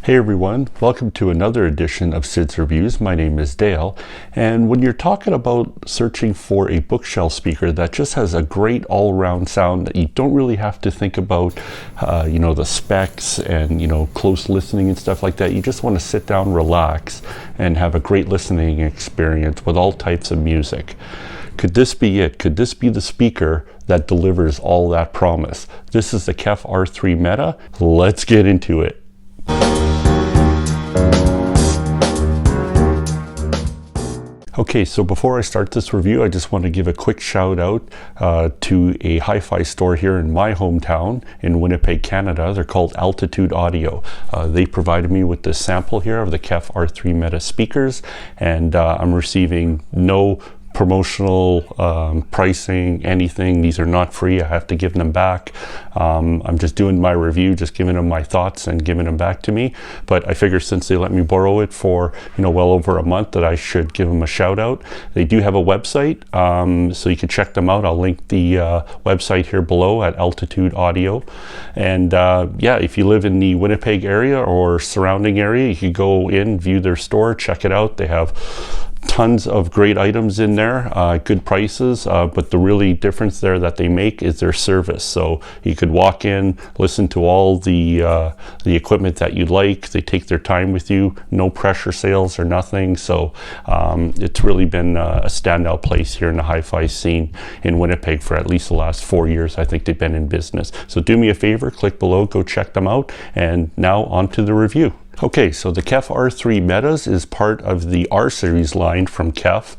Hey everyone, welcome to another edition of Sid's Reviews. My name is Dale, and when you're talking about searching for a bookshelf speaker that just has a great all-around sound that you don't really have to think about, the specs and, close listening and stuff like that, you just want to sit down, relax, and have a great listening experience with all types of music. Could this be it? Could this be the speaker that delivers all that promise? This is the Kef R3 Meta. Let's get into it. Okay, so before I start this review, I just want to give a quick shout out to a hi-fi store here in my hometown in Winnipeg, Canada. They're called Altitude Audio. They provided me with this sample here of the Kef R3 Meta speakers, and I'm receiving no promotional pricing, anything. These are not free. I have to give them back. I'm just doing my review, just giving them my thoughts and giving them back to me. But I figure since they let me borrow it for well over a month, that I should give them a shout out. They do have a website, so you can check them out. I'll link the website here below at Altitude Audio. And yeah, if you live in the Winnipeg area or surrounding area, you can go in, view their store, check it out. They have tons of great items in there, good prices, but the really difference there that they make is their service. So you could walk in, listen to all the equipment that you like. They take their time with you, no pressure sales or nothing. So it's really been a standout place here in the hi-fi scene in Winnipeg for at least the last 4 years. I think they've been in business. So do me a favor, click below, go check them out. And now on to the review. Okay, so the Kef R3 Metas is part of the R series line from Kef.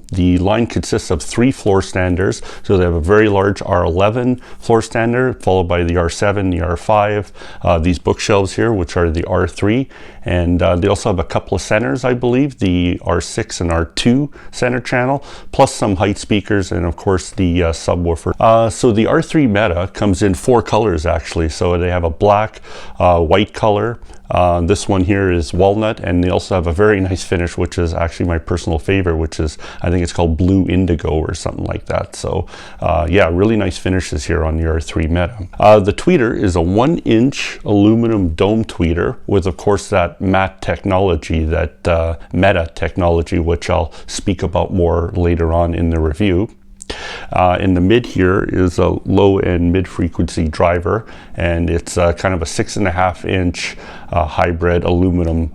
The line consists of 3 floor standers. So they have a very large R11 floor stander, followed by the R7, the R5, these bookshelves here, which are the R3. And they also have a couple of centers, I believe, the R6 and R2 center channel, plus some height speakers, and of course the subwoofer. So the R3 Meta comes in 4 colors actually. So they have a black, white color. This one here is walnut, and they also have a very nice finish, which is actually my personal favorite, which is, I think it's called blue indigo or something like that. So yeah, really nice finishes here on the R3 Meta. The tweeter is a 1-inch aluminum dome tweeter with, of course, that matte technology, that Meta technology, which I'll speak about more later on in the review. In the mid here is a low and mid frequency driver, and it's kind of a 6.5-inch hybrid aluminum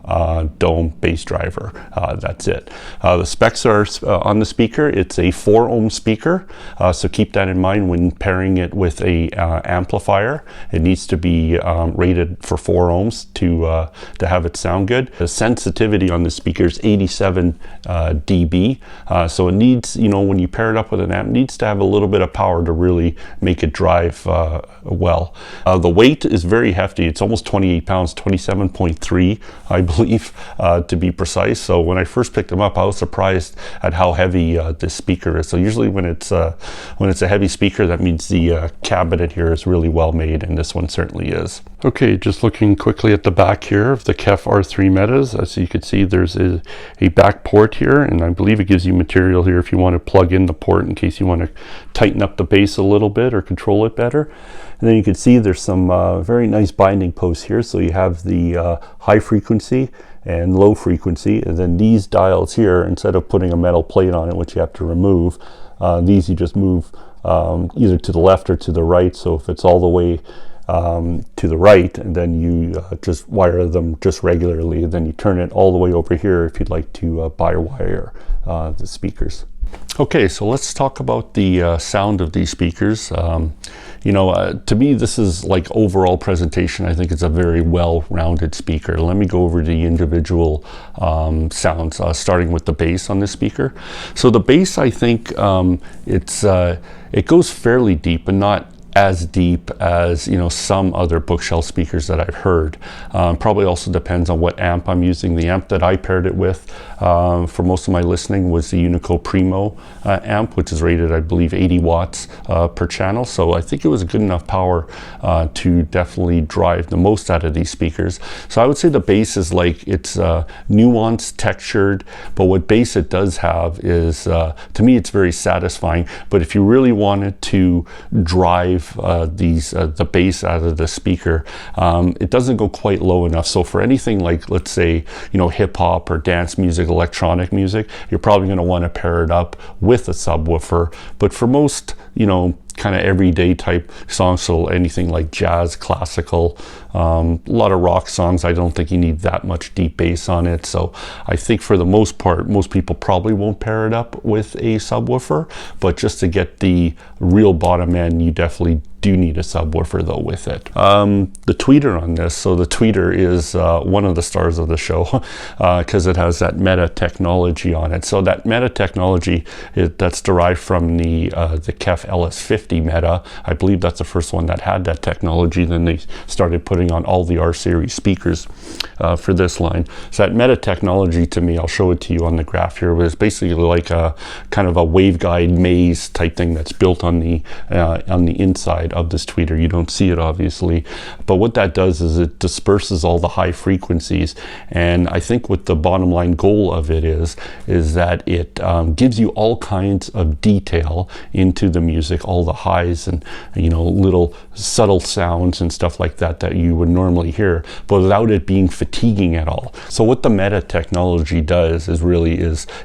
dome bass driver. That's it. The specs are on the speaker. It's a 4-ohm speaker, so keep that in mind when pairing it with a amplifier. It needs to be rated for 4 ohms to have it sound good. The sensitivity on the speaker is 87 dB, so it needs, when you pair it up with an amp, needs to have a little bit of power to really make it drive well. The weight is very hefty. It's almost 28 pounds, 27.3, I believe, to be precise. So when I first picked them up, I was surprised at how heavy this speaker is. So usually when it's a heavy speaker, that means the cabinet here is really well made, and this one certainly is. Okay, just looking quickly at the back here of the Kef R3 Metas. As you can see, there's a back port here, and I believe it gives you material here if you want to plug in the port in case you want to tighten up the bass a little bit or control it better. And then you can see there's some very nice binding posts here. So you have the high frequency and low frequency, and then these dials here, instead of putting a metal plate on it, which you have to remove, these you just move either to the left or to the right. So if it's all the way to the right, and then you just wire them just regularly, and then you turn it all the way over here if you'd like to by wire the speakers. Okay, so let's talk about the sound of these speakers. To me, this is like overall presentation. I think it's a very well-rounded speaker. Let me go over the individual sounds, starting with the bass on this speaker. So the bass, I think it goes fairly deep, but not as deep as some other bookshelf speakers that I've heard. Probably also depends on what amp I'm using. The amp that I paired it with for most of my listening was the Unico Primo amp, which is rated, I believe, 80 watts per channel. So I think it was good enough power to definitely drive the most out of these speakers. So I would say the bass is like, it's nuanced, textured, but what bass it does have is, to me, it's very satisfying. But if you really wanted to drive drive the bass out of the speaker, it doesn't go quite low enough. So for anything like, let's say, hip hop or dance music, electronic music, you're probably going to want to pair it up with a subwoofer. But for most, kind of everyday type songs, so anything like jazz, classical, a lot of rock songs, I don't think you need that much deep bass on it. So I think for the most part, most people probably won't pair it up with a subwoofer, but just to get the real bottom end, you definitely do need a subwoofer though with it. The tweeter on this, so the tweeter is one of the stars of the show because it has that Meta technology on it. So that Meta technology, that's derived from the Kef LS50 Meta. I believe that's the first one that had that technology. Then they started putting on all the R series speakers for this line. So that Meta technology, to me, I'll show it to you on the graph here, was basically like a kind of a waveguide maze type thing that's built on the inside of this tweeter. You don't see it obviously, but what that does is it disperses all the high frequencies, and I think what the bottom line goal of it is that it gives you all kinds of detail into the music, all the highs and little subtle sounds and stuff like that that you would normally hear, but without it being fatiguing at all. So what the Meta technology does is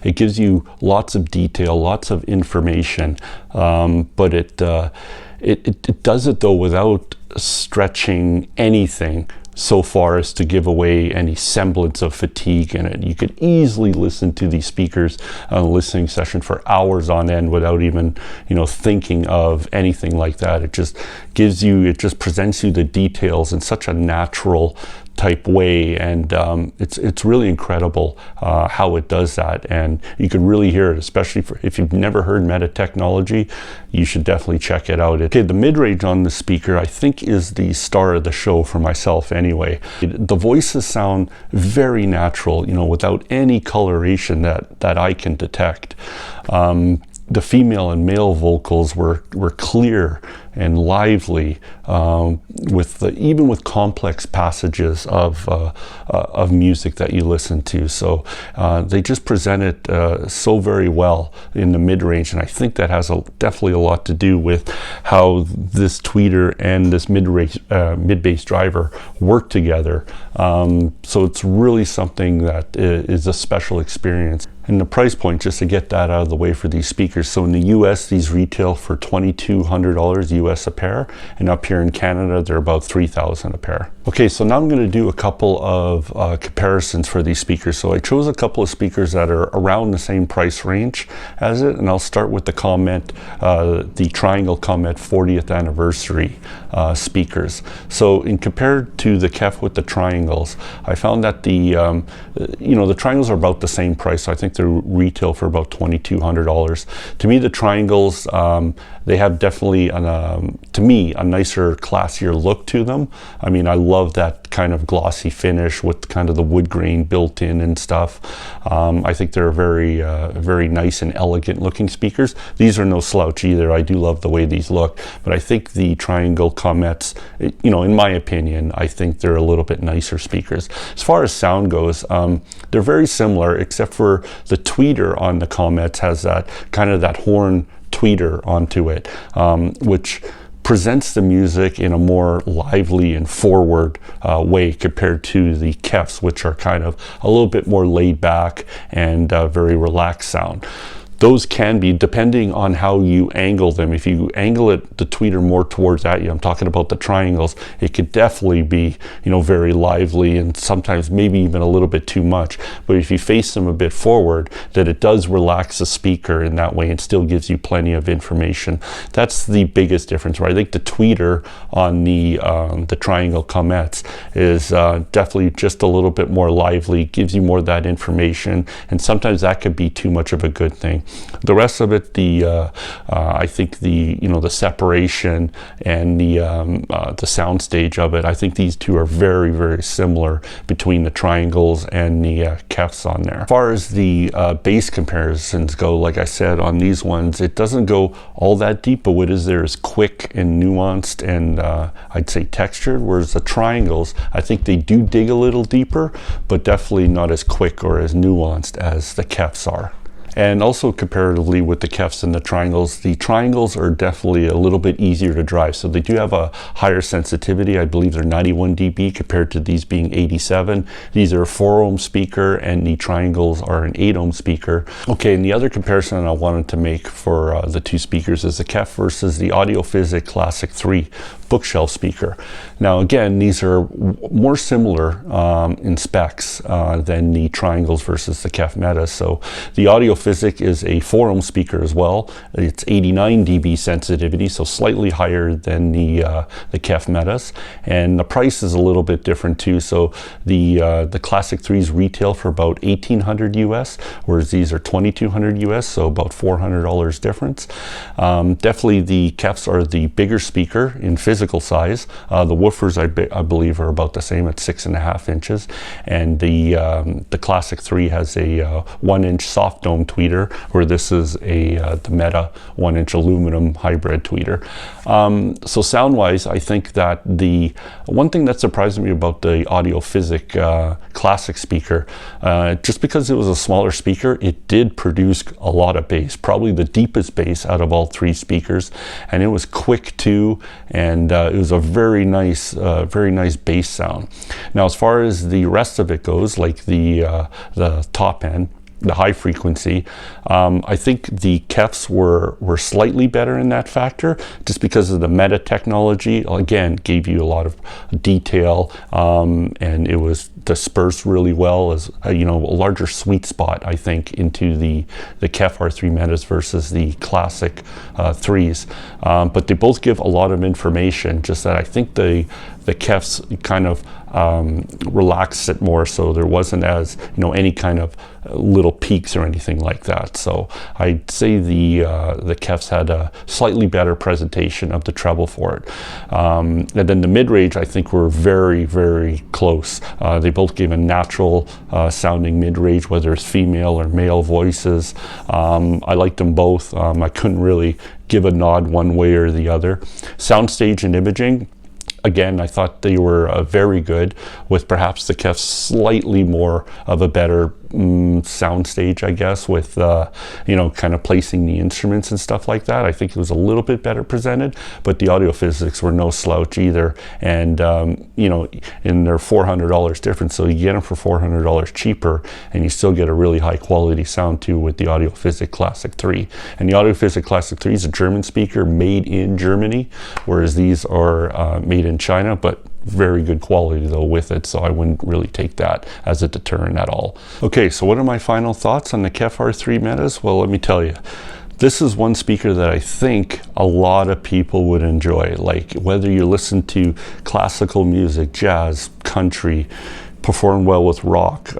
it gives you lots of detail, lots of information, but it does it though without stretching anything so far as to give away any semblance of fatigue in it. You could easily listen to these speakers on a listening session for hours on end without even thinking of anything like that. It just presents you the details in such a natural type way, and it's really incredible how it does that, and you can really hear it, especially if you've never heard Meta technology. You should definitely check it out. Okay, the mid-range on the speaker I think is the star of the show for myself anyway. The voices sound very natural, without any coloration that I can detect. The female and male vocals were clear and lively, even with complex passages of music that you listen to. So they just present it so very well in the mid-range, and I think that has definitely a lot to do with how this tweeter and this mid-bass driver work together. So it's really something that is a special experience. And the price point, just to get that out of the way for these speakers. So in the US, these retail for $2,200 US a pair. And up here in Canada, they're about $3,000 a pair. Okay, so now I'm going to do a couple of comparisons for these speakers. So I chose a couple of speakers that are around the same price range as it. And I'll start with the the Triangle Comet 40th anniversary speakers. So compared to the Kef with the triangles, I found that the triangles are about the same price. So I think they retail for about $2,200. To me, the triangles, they have definitely, to me, a nicer, classier look to them. I mean, I love that kind of glossy finish with kind of the wood grain built in and stuff. I think they're very, very nice and elegant looking speakers. These are no slouch either. I do love the way these look, but I think the Triangle Comets, in my opinion, I think they're a little bit nicer speakers. As far as sound goes, they're very similar, except for the tweeter on the Comets has that kind of that horn tweeter onto it, which presents the music in a more lively and forward way compared to the Kefs, which are kind of a little bit more laid back and very relaxed sound. Those can be, depending on how you angle them. If you angle the tweeter more towards at you, I'm talking about the triangles, it could definitely be, very lively and sometimes maybe even a little bit too much. But if you face them a bit forward, that it does relax the speaker in that way and still gives you plenty of information. That's the biggest difference, right? I think the tweeter on the Triangle Comets is definitely just a little bit more lively, gives you more of that information, and sometimes that could be too much of a good thing. The rest of it, I think the separation and the sound stage of it, I think these two are very, very similar between the triangles and the Kefs on there. As far as the bass comparisons go, like I said, on these ones, it doesn't go all that deep, but what is there is quick and nuanced and I'd say textured, whereas the triangles, I think they do dig a little deeper, but definitely not as quick or as nuanced as the Kefs are. And also comparatively with the Kefs and the triangles are definitely a little bit easier to drive. So they do have a higher sensitivity. I believe they're 91 dB compared to these being 87. These are a 4 ohm speaker and the triangles are an 8 ohm speaker. Okay, and the other comparison I wanted to make for the two speakers is the Kef versus the Audiophysic Classic 3 bookshelf speaker. Now again, these are more similar in specs than the triangles versus the Kef Meta. So the Audiophysic is a 4 ohm speaker as well. It's 89 dB sensitivity, so slightly higher than the Kef Metas, and the price is a little bit different too. So the Classic 3s retail for about $1,800 US, whereas these are $2,200 US, so about $400 difference. Definitely the Kefs are the bigger speaker in physical size. The woofers I believe are about the same at 6.5 inches, and the Classic 3 has a 1-inch soft dome tweeter, where this is the Meta 1-inch aluminum hybrid tweeter. So sound-wise, I think that the one thing that surprised me about the Audiophysic Classic speaker, just because it was a smaller speaker, it did produce a lot of bass, probably the deepest bass out of all three speakers, and it was quick too, and it was a very nice bass sound. Now, as far as the rest of it goes, like the top end, the high frequency, I think the Kefs were slightly better in that factor, just because of the Meta technology. Again, gave you a lot of detail, and it was dispersed really well, as a larger sweet spot, I think, into the Kef R3 Metas versus the Classic 3s. But they both give a lot of information, just that I think the Kefs kind of relaxed it more, so there wasn't as any kind of little peaks or anything like that. So I'd say the Kefs had a slightly better presentation of the treble for it. And then the mid-range, I think, were very, very close. They both gave a natural sounding mid-range, whether it's female or male voices. I liked them both. I couldn't really give a nod one way or the other. Soundstage and imaging, again, I thought they were very good, with perhaps the Kef slightly more of a better soundstage, I guess, with kind of placing the instruments and stuff like that. I think it was a little bit better presented, but the Audiophysics were no slouch either, and in their $400 difference, so you get them for $400 cheaper, and you still get a really high quality sound too with the Audiophysic Classic 3. And the Audiophysic Classic 3 is a German speaker made in Germany, whereas these are made in China, but very good quality though with it, so I wouldn't really take that as a deterrent at all. Okay, so what are my final thoughts on the Kef R3 Metas? Well, let me tell you, this is one speaker that I think a lot of people would enjoy. Like, whether you listen to classical music, jazz, country, perform well with rock.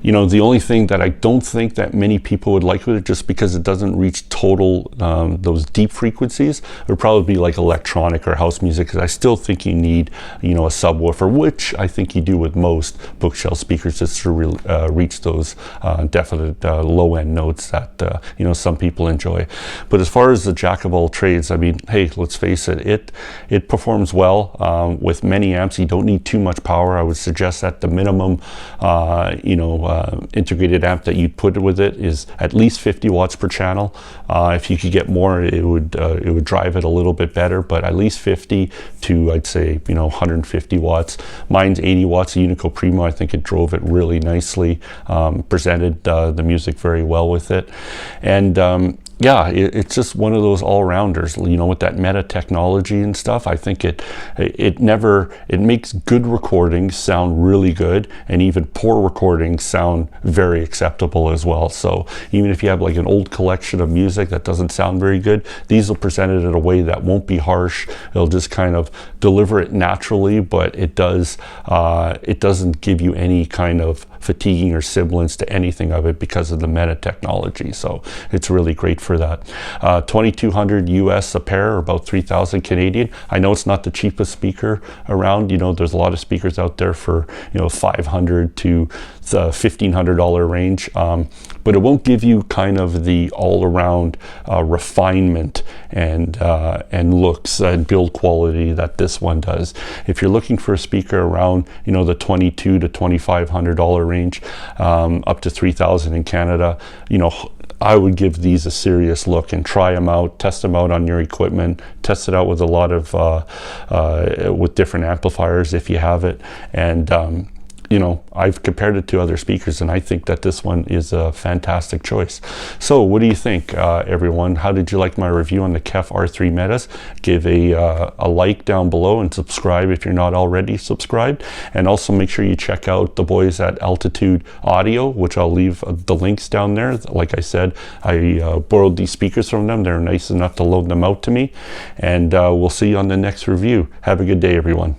The only thing that I don't think that many people would like with it, just because it doesn't reach total those deep frequencies, would probably be like electronic or house music, because I still think you need a subwoofer, which I think you do with most bookshelf speakers, just to reach those definite low-end notes that some people enjoy. But as far as the jack of all trades, I mean, hey, let's face it, it performs well with many amps. You don't need too much power. I would suggest that the minimum integrated amp that you'd put with it is at least 50 watts per channel. If you could get more, it would drive it a little bit better, but at least 50 to, I'd say, 150 watts. Mine's 80 watts, a Unico Primo. I think it drove it really nicely, presented the music very well with it, and yeah, it's just one of those all-rounders, with that Meta technology and stuff. I think it makes good recordings sound really good, and even poor recordings sound very acceptable as well. So even if you have like an old collection of music that doesn't sound very good, these will present it in a way that won't be harsh. It'll just kind of deliver it naturally, but it doesn't give you any kind of fatiguing or semblance to anything of it because of the Meta technology. So it's really great for for that. 2,200 US a pair, or about 3,000 Canadian. I know it's not the cheapest speaker around. You know, there's a lot of speakers out there for, you know, $500 to the $1,500 range, but it won't give you kind of the all-around refinement and looks and build quality that this one does. If you're looking for a speaker around, you know, the $2,200 to $2,500 range, up to $3,000 in Canada, you know, I would give these a serious look and try them out, test them out on your equipment, test it out with a lot of with different amplifiers if you have it, and you know, I've compared it to other speakers, and I think that this one is a fantastic choice. So what do you think, everyone? How did you like my review on the Kef R3 Metas? Give a like down below and subscribe if you're not already subscribed. And also make sure you check out the boys at Altitude Audio, which I'll leave the links down there. Like I said, I borrowed these speakers from them. They're nice enough to loan them out to me. And we'll see you on the next review. Have a good day, everyone.